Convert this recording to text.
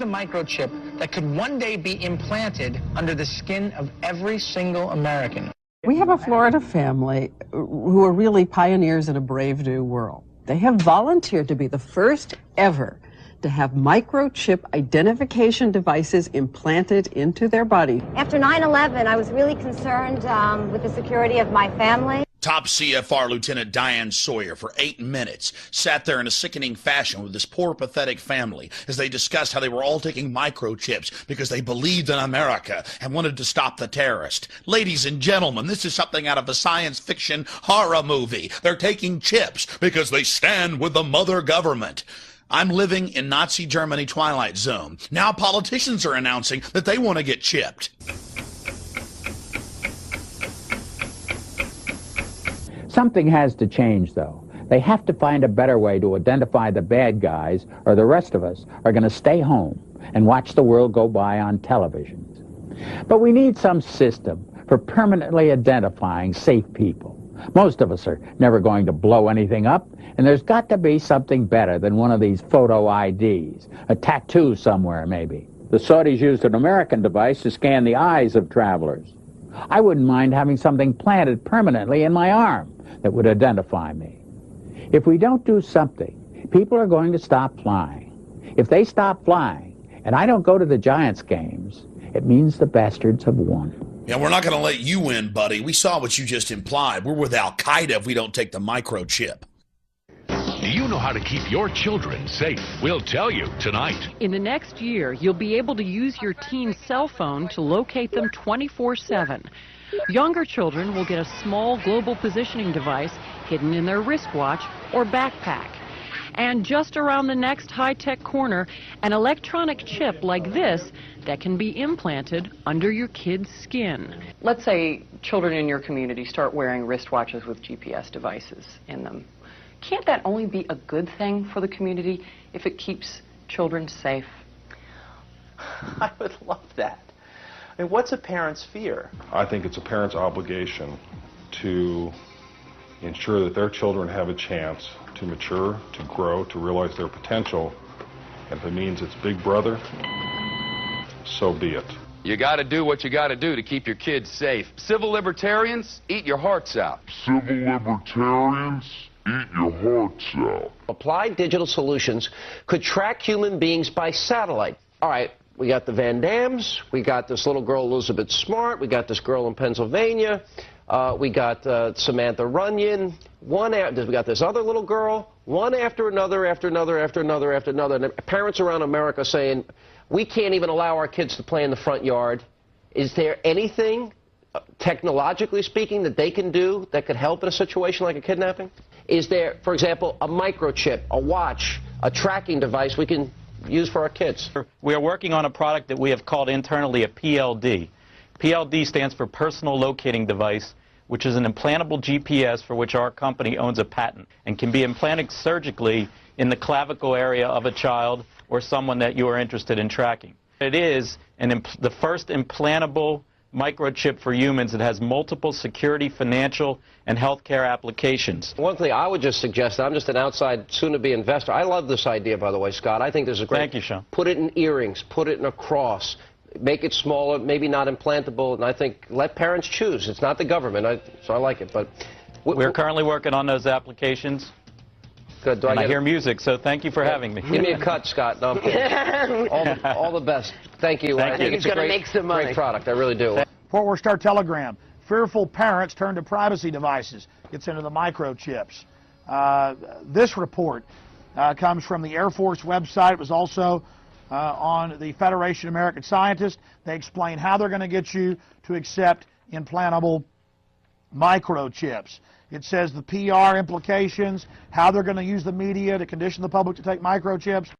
the microchip that could one day be implanted under the skin of every single American. We have a Florida family who are really pioneers in a brave new world. They have volunteered to be the first ever to have microchip identification devices implanted into their body. After 9/11, I was really concerned with the security of my family. Top CFR Lieutenant Diane Sawyer, for 8 minutes, sat there in a sickening fashion with this poor, pathetic family as they discussed how they were all taking microchips because they believed in America and wanted to stop the terrorist. Ladies and gentlemen, this is something out of a science fiction horror movie. They're taking chips because they stand with the mother government. I'm living in Nazi Germany Twilight Zone. Now politicians are announcing that they want to get chipped. Something has to change, though. They have to find a better way to identify the bad guys, or the rest of us are going to stay home and watch the world go by on television. But we need some system for permanently identifying safe people. Most of us are never going to blow anything up, and there's got to be something better than one of these photo IDs, a tattoo somewhere maybe. The Saudis used an American device to scan the eyes of travelers. I wouldn't mind having something planted permanently in my arm that would identify me. If we don't do something, people are going to stop flying. If they stop flying, and I don't go to the Giants games, it means the bastards have won. Yeah, we're not going to let you win, buddy. We saw what you just implied. We're with Al-Qaeda if we don't take the microchip. Do you know how to keep your children safe? We'll tell you tonight. In the next year, you'll be able to use your teen's cell phone to locate them 24/7. Younger children will get a small global positioning device hidden in their wristwatch or backpack. And just around the next high-tech corner, an electronic chip like this that can be implanted under your kid's skin. Let's say children in your community start wearing wristwatches with GPS devices in them. Can't that only be a good thing for the community if it keeps children safe? I would love that. I mean, what's a parent's fear? I think it's a parent's obligation to ensure that their children have a chance to mature, to grow, to realize their potential. And if it means it's Big Brother, so be it. You got to do what you got to do to keep your kids safe. Civil libertarians, eat your hearts out. Civil libertarians, eat your hearts out. Applied digital solutions could track human beings by satellite. All right, we got the Van Dams, we got this little girl Elizabeth Smart, we got this girl in Pennsylvania, we got Samantha Runyon, we got this other little girl, one after another, after another, after another, after another. And parents around America saying, we can't even allow our kids to play in the front yard. Is there anything, technologically speaking, that they can do that could help in a situation like a kidnapping? Is there, for example, a microchip, a watch, a tracking device we can use for our kids? We are working on a product that we have called internally a PLD. PLD stands for Personal Locating Device, which is an implantable GPS for which our company owns a patent and can be implanted surgically in the clavicle area of a child or someone that you are interested in tracking. It is the first implantable microchip for humans that has multiple security, financial, and healthcare applications. One thing I would just suggest, I'm just an outside, soon-to-be investor. I love this idea, by the way, Scott. I think this is great. Thank you, Sean. Put it in earrings, put it in a cross, make it smaller, maybe not implantable, and I think let parents choose. It's not the government, so I like it. But we're currently working on those applications. Good. I hear music, so thank you for having me. Give me a cut, Scott. No, I'm kidding. all the best. Thank you. Thank you. I think it's a great product. I really do. Fort Worth Star Telegram. Fearful parents turn to privacy devices. Gets into the microchips. This report comes from the Air Force website. It was also on the Federation of American Scientists. They explain how they're going to get you to accept implantable microchips. It says the PR implications, how they're going to use the media to condition the public to take microchips.